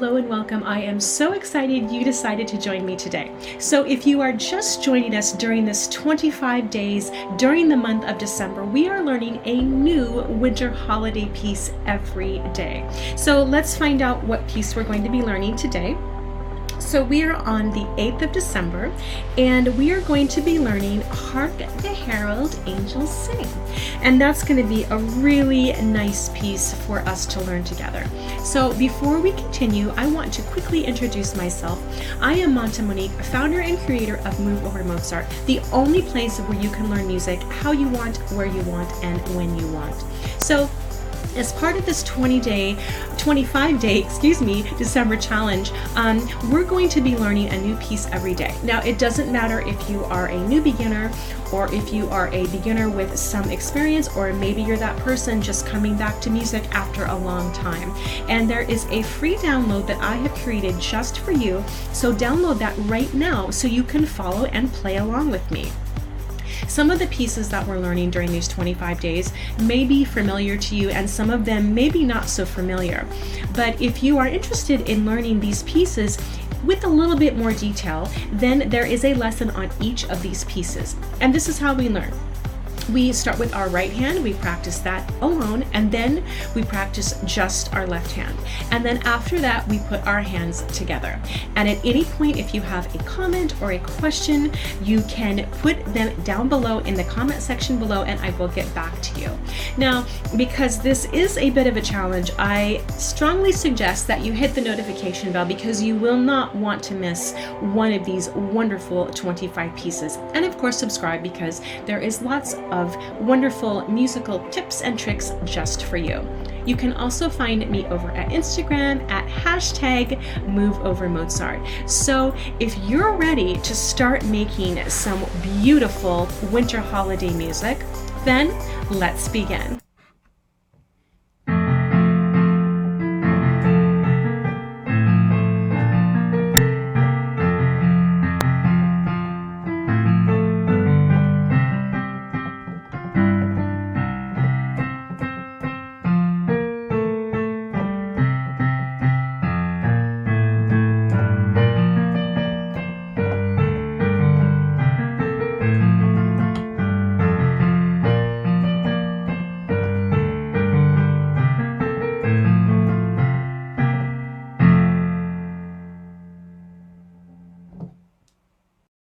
Hello and welcome. I am so excited you decided to join me today. So if you are just joining us during this 25 days during the month of December, we are learning a new winter holiday piece every day. So let's find out what piece we're going to be learning today. So we are on the 8th of December and we are going to be learning Hark, the Herald, Angels Sing. And that's going to be a really nice piece for us to learn together. So before we continue, I want to quickly introduce myself. I am Monta Monique, founder and creator of Mozart, the only place where you can learn music how you want, where you want, and when you want. So as part of this 25-day, December challenge, we're going to be learning a new piece every day. Now, it doesn't matter if you are a new beginner or if you are a beginner with some experience, or maybe you're that person just coming back to music after a long time. And there is a free download that I have created just for you. So download that right now so you can follow and play along with me. Some of the pieces that we're learning during these 25 days may be familiar to you, and some of them may be not so familiar. But if you are interested in learning these pieces with a little bit more detail, then there is a lesson on each of these pieces. And this is how we learn. We start with our right hand, we practice that alone, and then we practice just our left hand. And then after that, we put our hands together. And at any point, if you have a comment or a question, you can put them down below in the comment section below, and I will get back to you. Now, because this is a bit of a challenge, I strongly suggest that you hit the notification bell because you will not want to miss one of these wonderful 25 pieces. And of course, subscribe because there is lots of wonderful musical tips and tricks just for you. You can also find me over at Instagram at #MoveOverMozart. So if you're ready to start making some beautiful winter holiday music, then let's begin.